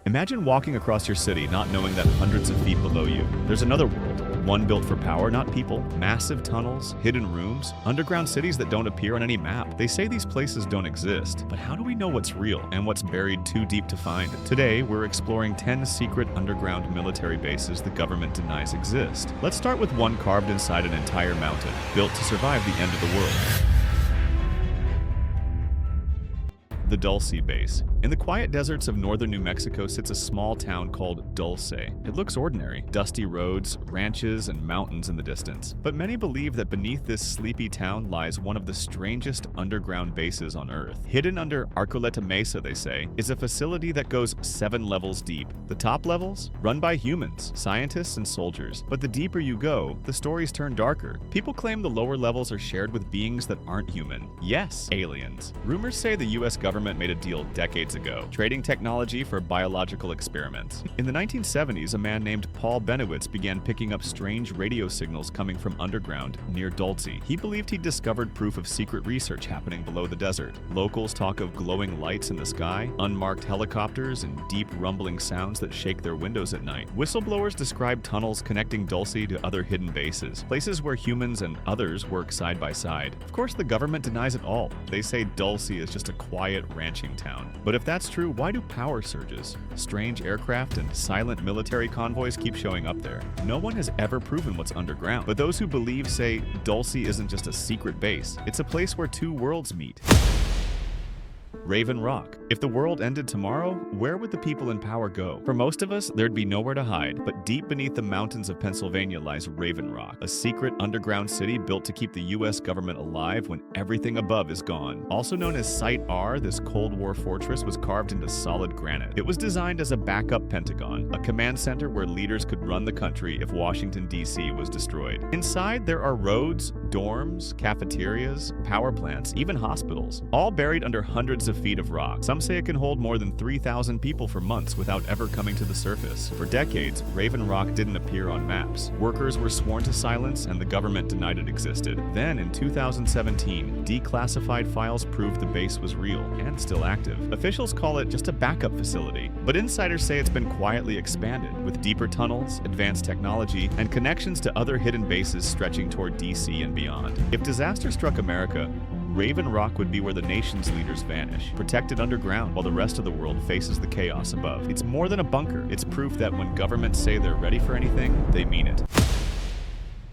Imagine walking across your city not knowing that hundreds of feet below you, there's another world. One built for power, not people. Massive tunnels, hidden rooms, underground cities that don't appear on any map. They say these places don't exist, but how do we know what's real and what's buried too deep to find? Today, we're exploring 10 secret underground military bases the government denies exist. Let's start with one carved inside an entire mountain, built to survive the end of the world. The Dulce Base. In the quiet deserts of northern New Mexico sits a small town called Dulce. It looks ordinary, dusty roads, ranches, and mountains in the distance. But many believe that beneath this sleepy town lies one of the strangest underground bases on Earth. Hidden under Arcoleta Mesa, they say, is a facility that goes 7 levels deep. The top levels? Run by humans, scientists, and soldiers. But the deeper you go, the stories turn darker. People claim the lower levels are shared with beings that aren't human. Yes, aliens. Rumors say the US government made a deal decades ago, trading technology for biological experiments. In the 1970s, a man named Paul Benowitz began picking up strange radio signals coming from underground near Dulce. He believed he'd discovered proof of secret research happening below the desert. Locals talk of glowing lights in the sky, unmarked helicopters, and deep rumbling sounds that shake their windows at night. Whistleblowers describe tunnels connecting Dulce to other hidden bases, places where humans and others work side by side. Of course, the government denies it all. They say Dulce is just a quiet ranching town. But if that's true, why do power surges, strange aircraft, and silent military convoys keep showing up there? No one has ever proven what's underground, but those who believe say Dulce isn't just a secret base, it's a place where two worlds meet. Raven Rock. If the world ended tomorrow, where would the people in power go? For most of us, there'd be nowhere to hide, but deep beneath the mountains of Pennsylvania lies Raven Rock, a secret underground city built to keep the US government alive when everything above is gone. Also known as Site R, this Cold War fortress was carved into solid granite. It was designed as a backup Pentagon, a command center where leaders could run the country if Washington, D.C. was destroyed. Inside, there are roads, dorms, cafeterias, power plants, even hospitals, all buried under hundreds of feet of rock. Some say it can hold more than 3,000 people for months without ever coming to the surface. For decades, Raven Rock didn't appear on maps. Workers were sworn to silence and the government denied it existed. Then, in 2017, declassified files proved the base was real and still active. Officials call it just a backup facility, but insiders say it's been quietly expanded, with deeper tunnels, advanced technology, and connections to other hidden bases stretching toward DC and beyond. If disaster struck America, Raven Rock would be where the nation's leaders vanish, protected underground while the rest of the world faces the chaos above. It's more than a bunker. It's proof that when governments say they're ready for anything, they mean it.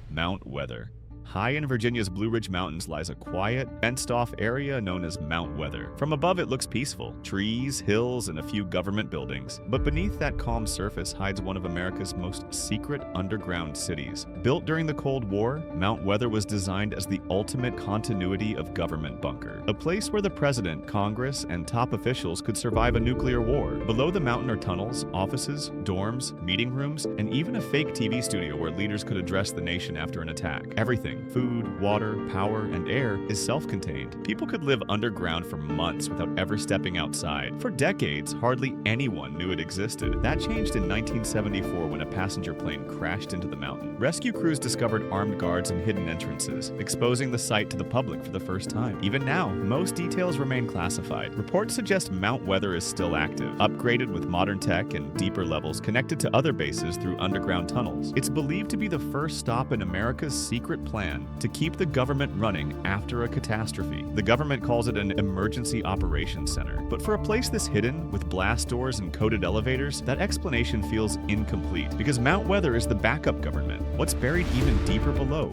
Mount Weather. High in Virginia's Blue Ridge Mountains lies a quiet, fenced-off area known as Mount Weather. From above, it looks peaceful. Trees, hills, and a few government buildings. But beneath that calm surface hides one of America's most secret underground cities. Built during the Cold War, Mount Weather was designed as the ultimate continuity of government bunker. A place where the president, Congress, and top officials could survive a nuclear war. Below the mountain are tunnels, offices, dorms, meeting rooms, and even a fake TV studio where leaders could address the nation after an attack. Everything, food, water, power, and air, is self-contained. People could live underground for months without ever stepping outside. For decades, hardly anyone knew it existed. That changed in 1974 when a passenger plane crashed into the mountain. Rescue crews discovered armed guards and hidden entrances, exposing the site to the public for the first time. Even now, most details remain classified. Reports suggest Mount Weather is still active, upgraded with modern tech and deeper levels connected to other bases through underground tunnels. It's believed to be the first stop in America's secret plan to keep the government running after a catastrophe. The government calls it an emergency operations center. But for a place this hidden, with blast doors and coded elevators, that explanation feels incomplete, because Mount Weather is the backup government. What's buried even deeper below?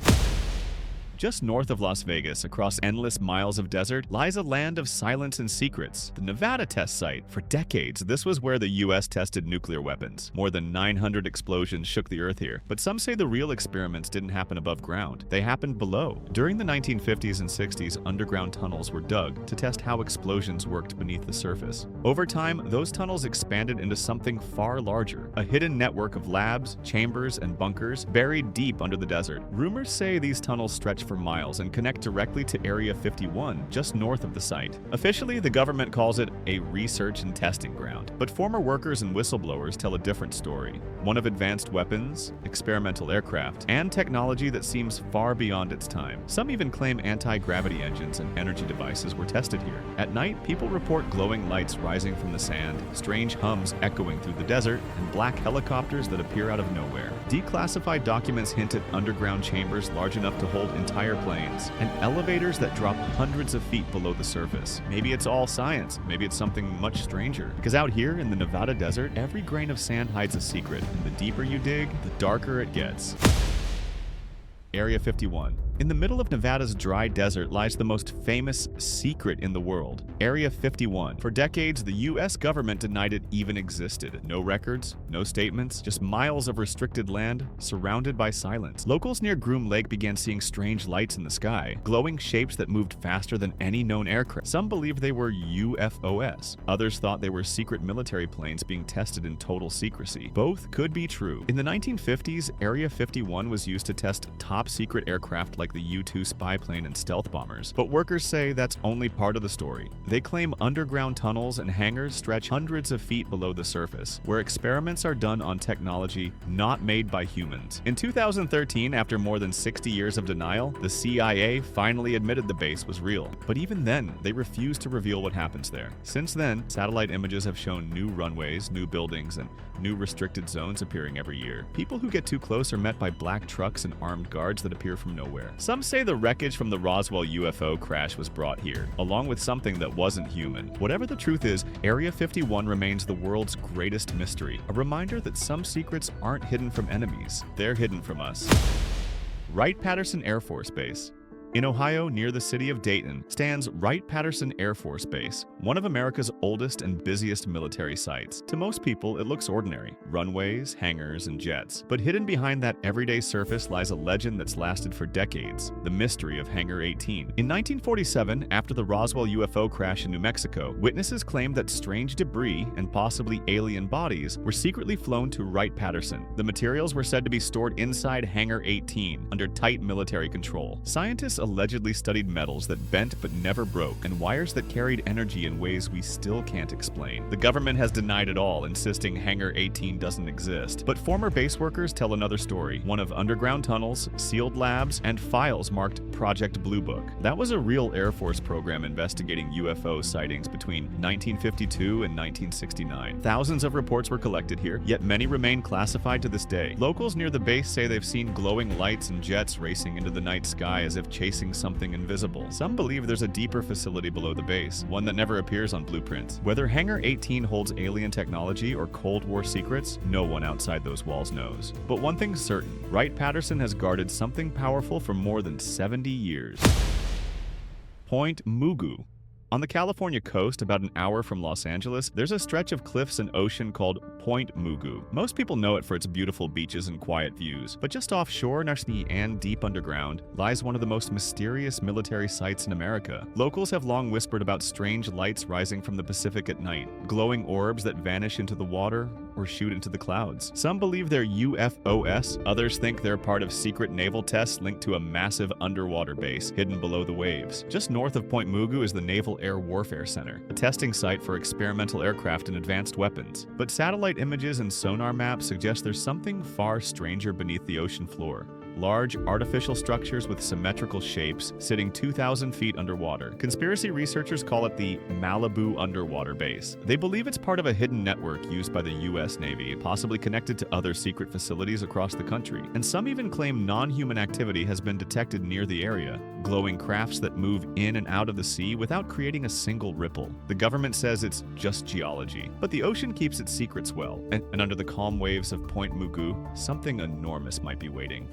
Just north of Las Vegas, across endless miles of desert, lies a land of silence and secrets, the Nevada test site. For decades, this was where the US tested nuclear weapons. More than 900 explosions shook the earth here, but some say the real experiments didn't happen above ground. They happened below. During the 1950s and 60s, underground tunnels were dug to test how explosions worked beneath the surface. Over time, those tunnels expanded into something far larger, a hidden network of labs, chambers, and bunkers buried deep under the desert. Rumors say these tunnels stretch for miles and connect directly to Area 51, just north of the site. Officially, the government calls it a research and testing ground, but former workers and whistleblowers tell a different story. One of advanced weapons, experimental aircraft, and technology that seems far beyond its time. Some even claim anti-gravity engines and energy devices were tested here. At night, people report glowing lights rising from the sand, strange hums echoing through the desert, and black helicopters that appear out of nowhere. Declassified documents hint at underground chambers large enough to hold entire planes, and elevators that drop hundreds of feet below the surface. Maybe it's all science, maybe it's something much stranger. Because out here in the Nevada desert, every grain of sand hides a secret, and the deeper you dig, the darker it gets. Area 51. In the middle of Nevada's dry desert lies the most famous secret in the world, Area 51. For decades, the U.S. government denied it even existed. No records, no statements, just miles of restricted land surrounded by silence. Locals near Groom Lake began seeing strange lights in the sky, glowing shapes that moved faster than any known aircraft. Some believed they were UFOs. Others thought they were secret military planes being tested in total secrecy. Both could be true. In the 1950s, Area 51 was used to test top-secret aircraft like the U-2 spy plane and stealth bombers, but workers say that's only part of the story. They claim underground tunnels and hangars stretch hundreds of feet below the surface, where experiments are done on technology not made by humans. In 2013, after more than 60 years of denial, the CIA finally admitted the base was real. But even then, they refused to reveal what happens there. Since then, satellite images have shown new runways, new buildings, and new restricted zones appearing every year. People who get too close are met by black trucks and armed guards that appear from nowhere. Some say the wreckage from the Roswell UFO crash was brought here, along with something that wasn't human. Whatever the truth is, Area 51 remains the world's greatest mystery, a reminder that some secrets aren't hidden from enemies, they're hidden from us. Wright-Patterson Air Force Base. In Ohio, near the city of Dayton, stands Wright-Patterson Air Force Base, one of America's oldest and busiest military sites. To most people, it looks ordinary: runways, hangars, and jets. But hidden behind that everyday surface lies a legend that's lasted for decades: the mystery of Hangar 18. In 1947, after the Roswell UFO crash in New Mexico, witnesses claimed that strange debris and possibly alien bodies were secretly flown to Wright-Patterson. The materials were said to be stored inside Hangar 18, under tight military control. Scientists allegedly studied metals that bent but never broke, and wires that carried energy in ways we still can't explain. The government has denied it all, insisting Hangar 18 doesn't exist. But former base workers tell another story, one of underground tunnels, sealed labs, and files marked Project Blue Book. That was a real Air Force program investigating UFO sightings between 1952 and 1969. Thousands of reports were collected here, yet many remain classified to this day. Locals near the base say they've seen glowing lights and jets racing into the night sky as if chasing something invisible. Some believe there's a deeper facility below the base, one that never appears on blueprints. Whether Hangar 18 holds alien technology or Cold War secrets, no one outside those walls knows. But one thing's certain: Wright-Patterson has guarded something powerful for more than 70 years. Point Mugu. On the California coast, about an hour from Los Angeles, there's a stretch of cliffs and ocean called Point Mugu. Most people know it for its beautiful beaches and quiet views, but just offshore Narski and deep underground lies one of the most mysterious military sites in America. Locals have long whispered about strange lights rising from the Pacific at night, glowing orbs that vanish into the water or shoot into the clouds. Some believe they're UFOs, others think they're part of secret naval tests linked to a massive underwater base hidden below the waves. Just north of Point Mugu is the Naval Air Warfare Center, a testing site for experimental aircraft and advanced weapons. But satellite images and sonar maps suggest there's something far stranger beneath the ocean floor. Large, artificial structures with symmetrical shapes sitting 2,000 feet underwater. Conspiracy researchers call it the Malibu Underwater Base. They believe it's part of a hidden network used by the U.S. Navy, possibly connected to other secret facilities across the country. And some even claim non-human activity has been detected near the area, glowing crafts that move in and out of the sea without creating a single ripple. The government says it's just geology, but the ocean keeps its secrets well, and under the calm waves of Point Mugu, something enormous might be waiting.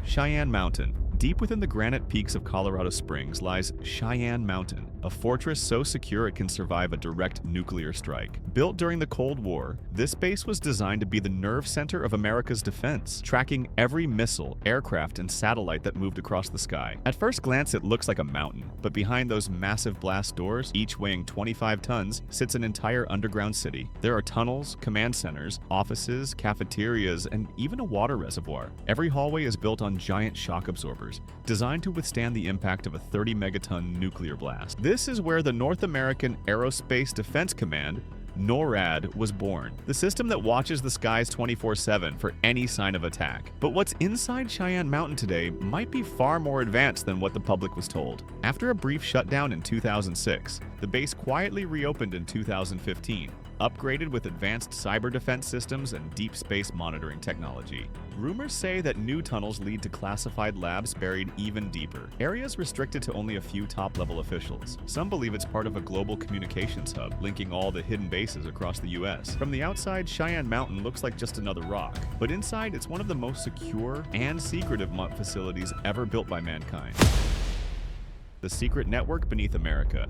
Cheyenne Mountain. Deep within the granite peaks of Colorado Springs lies Cheyenne Mountain, a fortress so secure it can survive a direct nuclear strike. Built during the Cold War, this base was designed to be the nerve center of America's defense, tracking every missile, aircraft, and satellite that moved across the sky. At first glance, it looks like a mountain, but behind those massive blast doors, each weighing 25 tons, sits an entire underground city. There are tunnels, command centers, offices, cafeterias, and even a water reservoir. Every hallway is built on giant shock absorbers, chambers, designed to withstand the impact of a 30-megaton nuclear blast. This is where the North American Aerospace Defense Command, NORAD, was born, the system that watches the skies 24/7 for any sign of attack. But what's inside Cheyenne Mountain today might be far more advanced than what the public was told. After a brief shutdown in 2006, the base quietly reopened in 2015, upgraded with advanced cyber defense systems and deep space monitoring technology. Rumors say that new tunnels lead to classified labs buried even deeper, areas restricted to only a few top-level officials. Some believe it's part of a global communications hub, linking all the hidden bases across the US. From the outside, Cheyenne Mountain looks like just another rock, but inside it's one of the most secure and secretive facilities ever built by mankind. The secret network beneath America.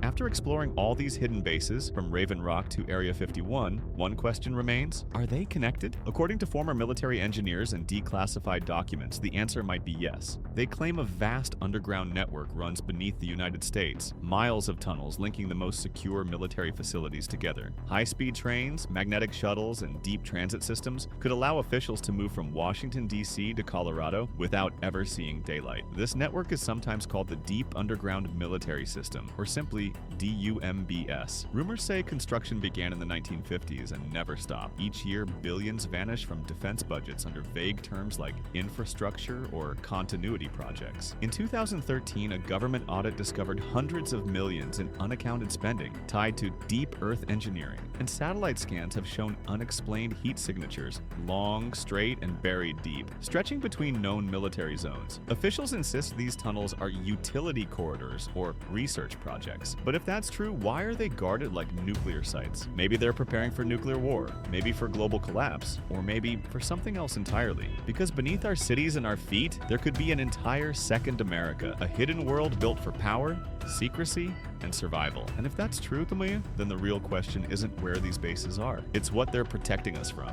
After exploring all these hidden bases, from Raven Rock to Area 51, one question remains: are they connected? According to former military engineers and declassified documents, the answer might be yes. They claim a vast underground network runs beneath the United States, miles of tunnels linking the most secure military facilities together. High-speed trains, magnetic shuttles, and deep transit systems could allow officials to move from Washington, D.C. to Colorado without ever seeing daylight. This network is sometimes called the Deep Underground Military System, or simply DUMBS. Rumors say construction began in the 1950s and never stopped. Each year, billions vanish from defense budgets under vague terms like infrastructure or continuity projects. In 2013, a government audit discovered hundreds of millions in unaccounted spending tied to deep earth engineering, and satellite scans have shown unexplained heat signatures, long, straight, and buried deep, stretching between known military zones. Officials insist these tunnels are utility corridors or research projects. But if that's true, why are they guarded like nuclear sites? Maybe they're preparing for nuclear war, maybe for global collapse, or maybe for something else entirely. Because beneath our cities and our feet, there could be an entire second America, a hidden world built for power, secrecy, and survival. And if that's true, Camille, then the real question isn't where these bases are. It's what they're protecting us from.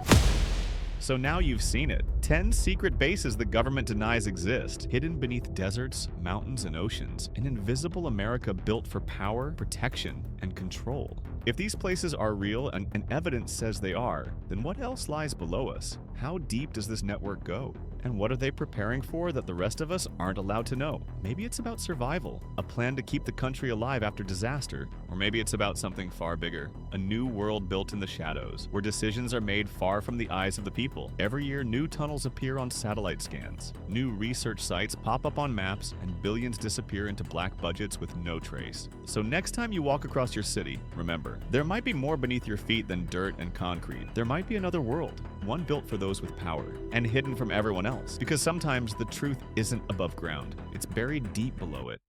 So now you've seen it. 10 secret bases the government denies exist, hidden beneath deserts, mountains, and oceans. An invisible America built for power, protection, and control. If these places are real and evidence says they are, then what else lies below us? How deep does this network go? And what are they preparing for that the rest of us aren't allowed to know? Maybe it's about survival, a plan to keep the country alive after disaster, or maybe it's about something far bigger, a new world built in the shadows, where decisions are made far from the eyes of the people. Every year, new tunnels appear on satellite scans, new research sites pop up on maps, and billions disappear into black budgets with no trace. So next time you walk across your city, remember, there might be more beneath your feet than dirt and concrete. There might be another world, one built for those with power, and hidden from everyone else. Because sometimes the truth isn't above ground, it's buried deep below it.